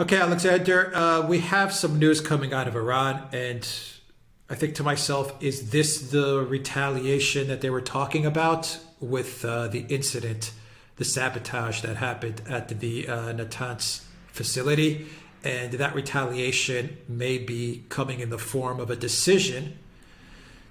Okay, Alexander, we have some news coming out of Iran, and I think to myself, is this the retaliation that they were talking about with the incident, the sabotage that happened at the Natanz facility? And that retaliation may be coming in the form of a decision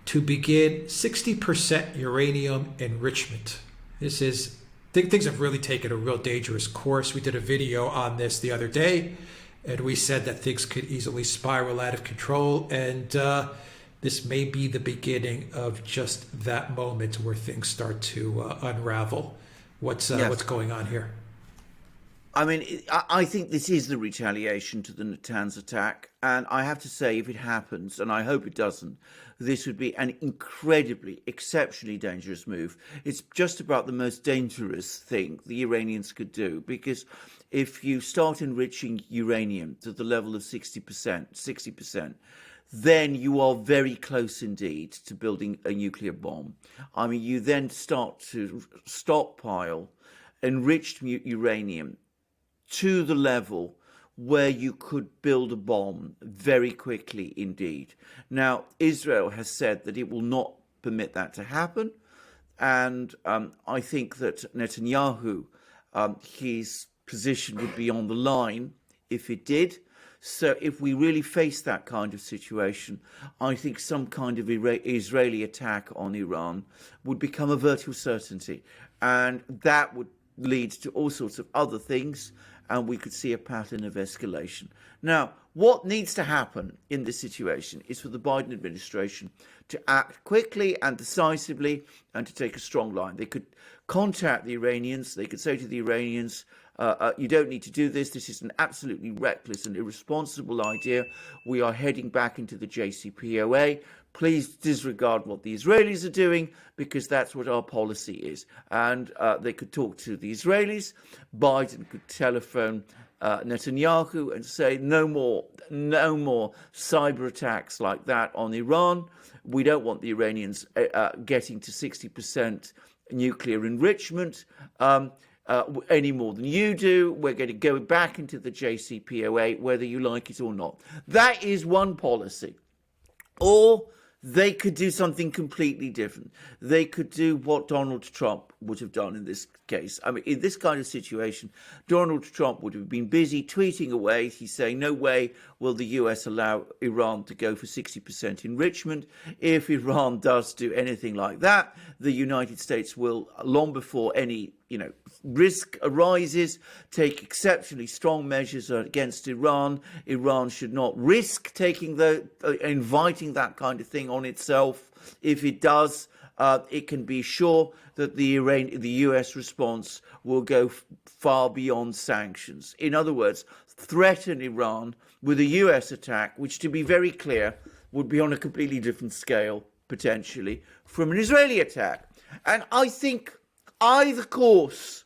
to begin 60% uranium enrichment. This is, I think things have really taken a real dangerous course. We did a video on this the other day, and we said that things could easily spiral out of control. And this may be the beginning of just that moment where things start to unravel. What's going on here? I mean, I think this is the retaliation to the Natanz attack. And I have to say, if it happens, and I hope it doesn't, this would be an incredibly, exceptionally dangerous move. It's just about the most dangerous thing the Iranians could do, because if you start enriching uranium to the level of 60%, then you are very close indeed to building a nuclear bomb. I mean, you then start to stockpile enriched uranium to the level where you could build a bomb very quickly indeed. Now, Israel has said that it will not permit that to happen. And I think that Netanyahu, his position would be on the line if it did. So if we really face that kind of situation, I think some kind of Israeli attack on Iran would become a virtual certainty. And that would lead to all sorts of other things, and we could see a pattern of escalation. Now, what needs to happen in this situation is for the Biden administration to act quickly and decisively and to take a strong line. They could contact the Iranians. They could say to the Iranians, you don't need to do this. This is an absolutely reckless and irresponsible idea. We are heading back into the JCPOA. Please disregard what the Israelis are doing, because that's what our policy is. And they could talk to the Israelis. Biden could telephone Netanyahu and say, no more cyber attacks like that on Iran. We don't want the Iranians getting to 60% nuclear enrichment any more than you do. We're going to go back into the JCPOA, whether you like it or not. That is one policy. Or they could do something completely different. They could do what Donald Trump would have done in this case. I mean, in this kind of situation, Donald Trump would have been busy tweeting away. He's saying, no way will the US allow Iran to go for 60% enrichment. If Iran does do anything like that, the United States will, long before any risk arises, take exceptionally strong measures against Iran. Iran should not risk taking inviting that kind of thing on itself. If it does, it can be sure that the US response will go far beyond sanctions. In other words, threaten Iran with a US attack, which, to be very clear, would be on a completely different scale, potentially, from an Israeli attack. And I think either course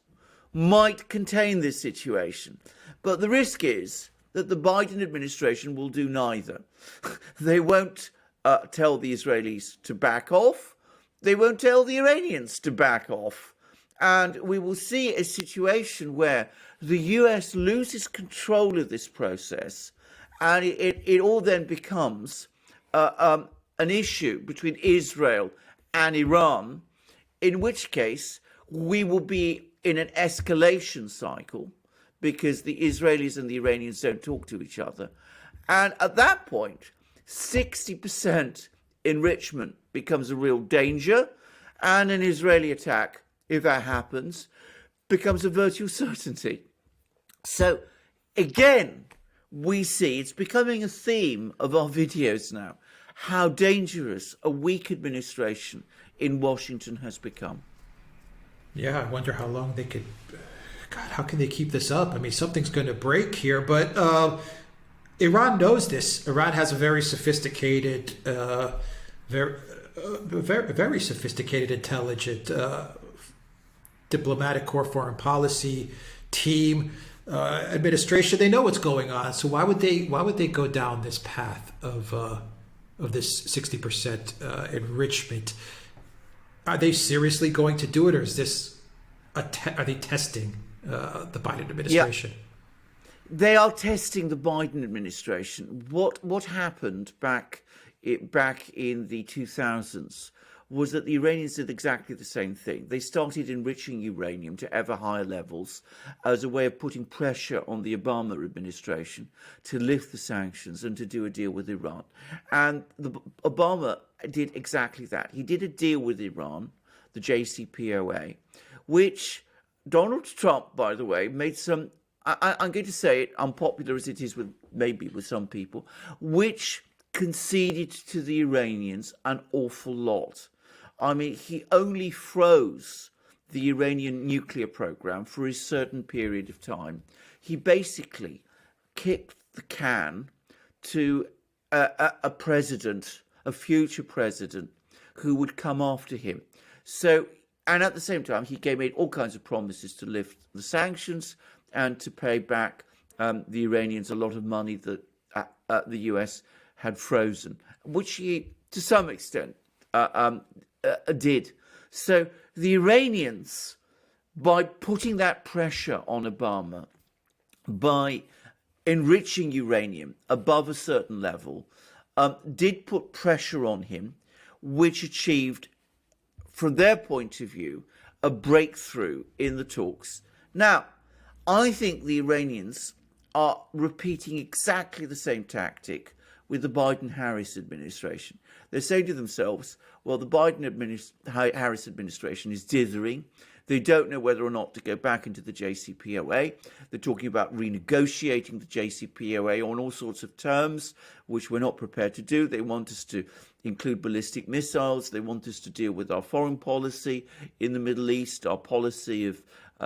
might contain this situation. But the risk is that the Biden administration will do neither. They won't tell the Israelis to back off. They won't tell the Iranians to back off. And we will see a situation where the US loses control of this process, and it all then becomes an issue between Israel and Iran, in which case we will be in an escalation cycle because the Israelis and the Iranians don't talk to each other. And at that point, 60% enrichment becomes a real danger, and an Israeli attack, if that happens, becomes a virtual certainty. So again, we see it's becoming a theme of our videos now, how dangerous a weak administration in Washington has become. Yeah, I wonder how long they could. God, how can they keep this up? I mean, something's going to break here. But Iran knows this. Iran has a very sophisticated, very sophisticated, intelligent diplomatic corps, foreign policy team, administration. They know what's going on. So why would they go down this path of this 60% enrichment? Are they seriously going to do it, or is this are they testing the Biden administration? Yeah. They are testing the Biden administration. What happened back in the 2000s was that the Iranians did exactly the same thing. They started enriching uranium to ever higher levels as a way of putting pressure on the Obama administration to lift the sanctions and to do a deal with Iran. And Obama did exactly that. He did a deal with Iran, the JCPOA, which Donald Trump, by the way, made some, I'm going to say it, unpopular as it is maybe with some people, which conceded to the Iranians an awful lot. I mean, he only froze the Iranian nuclear program for a certain period of time. He basically kicked the can to a president, a future president, who would come after him. So, and at the same time, he made all kinds of promises to lift the sanctions and to pay back the Iranians a lot of money that the US had frozen, which he, to some extent, did. So the Iranians, by putting that pressure on Obama, by enriching uranium above a certain level, did put pressure on him, which achieved, from their point of view, a breakthrough in the talks. Now, I think the Iranians are repeating exactly the same tactic with the Biden-Harris administration. They're saying to themselves, well, the Biden-Harris administration is dithering. They don't know whether or not to go back into the JCPOA. They're talking about renegotiating the JCPOA on all sorts of terms, which we're not prepared to do. They want us to include ballistic missiles. They want us to deal with our foreign policy in the Middle East, our policy of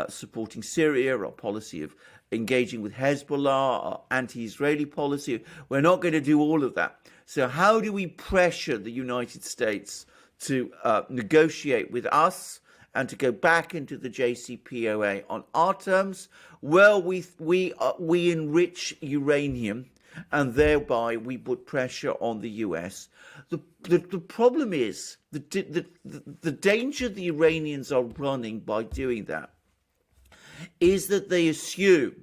supporting Syria, our policy of engaging with Hezbollah, our anti-Israeli policy. We're not going to do all of that. So how do we pressure the United States to negotiate with us and to go back into the JCPOA on our terms? Well, we enrich uranium, and thereby we put pressure on the US. The problem is the danger the Iranians are running by doing that is that they assume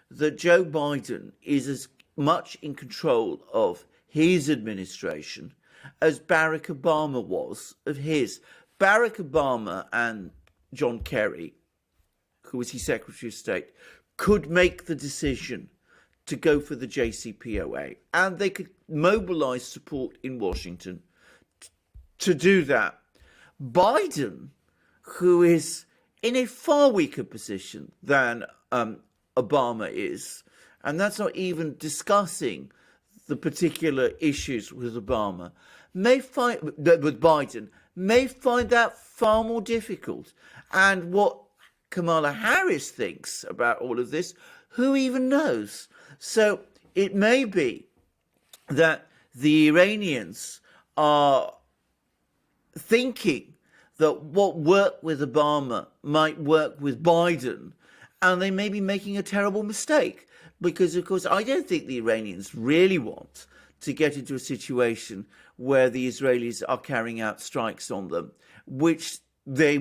that Joe Biden is as much in control of his administration as Barack Obama was of his. Barack Obama and John Kerry, who was his Secretary of State, could make the decision to go for the JCPOA, and they could mobilize support in Washington to do that. Biden, who is in a far weaker position than Obama is, and that's not even discussing the particular issues with Obama, with Biden, may find that far more difficult. And what Kamala Harris thinks about all of this, who even knows? So it may be that the Iranians are thinking that what worked with Obama might work with Biden, and they may be making a terrible mistake. Because, of course, I don't think the Iranians really want to get into a situation where the Israelis are carrying out strikes on them, which the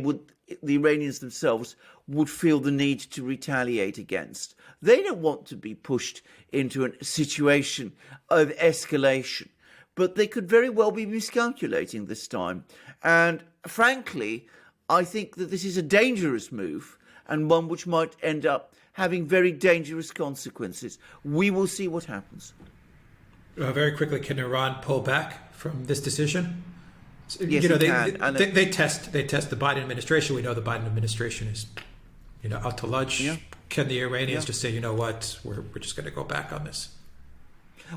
Iranians themselves would feel the need to retaliate against. They don't want to be pushed into a situation of escalation, but they could very well be miscalculating this time. And frankly, I think that this is a dangerous move, and one which might end up having very dangerous consequences. We will see what happens. Very quickly, can Iran pull back from this decision? Yes, they test the Biden administration. We know the Biden administration is, out to lunch. Yeah. Can the Iranians just say, you know what, we're just going to go back on this?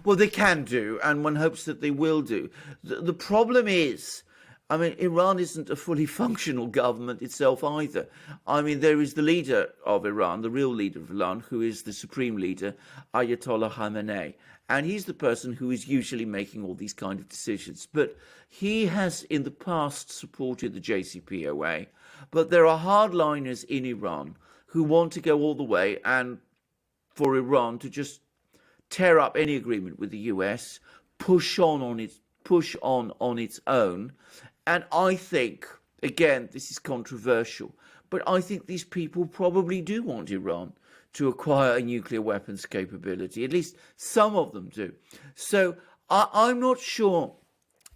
Well, they can do, and one hopes that they will do. The problem is, I mean, Iran isn't a fully functional government itself either. I mean, there is the leader of Iran, the real leader of Iran, who is the supreme leader, Ayatollah Khamenei. And he's the person who is usually making all these kind of decisions. But he has in the past supported the JCPOA. But there are hardliners in Iran who want to go all the way and for Iran to just tear up any agreement with the US, push on its own. And I think, again, this is controversial, but I think these people probably do want Iran to acquire a nuclear weapons capability. At least some of them do. So I'm not sure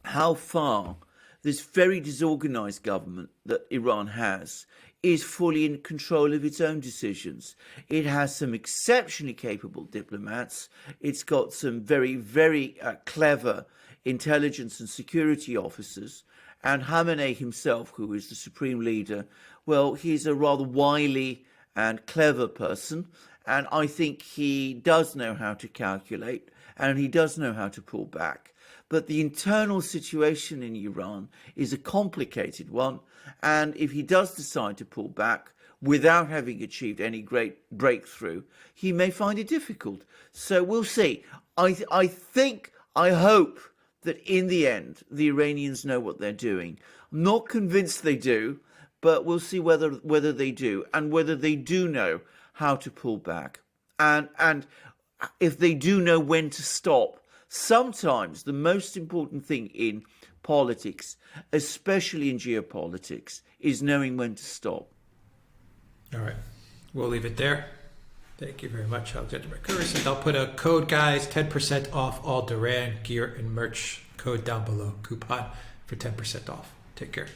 how far this very disorganized government that Iran has is fully in control of its own decisions. It has some exceptionally capable diplomats. It's got some very, very clever intelligence and security officers. And Khamenei himself, who is the supreme leader, well, he's a rather wily and clever person. And I think he does know how to calculate and he does know how to pull back. But the internal situation in Iran is a complicated one. And if he does decide to pull back without having achieved any great breakthrough, he may find it difficult. So we'll see. I hope that in the end, the Iranians know what they're doing. I'm not convinced they do, but we'll see whether they do and whether they do know how to pull back. And if they do know when to stop. Sometimes the most important thing in politics, especially in geopolitics, is knowing when to stop. All right. We'll leave it there. Thank you very much, Alexander Mercouris. And I'll put a code, guys, 10% off all Duran gear and merch code down below. Coupon for 10% off. Take care.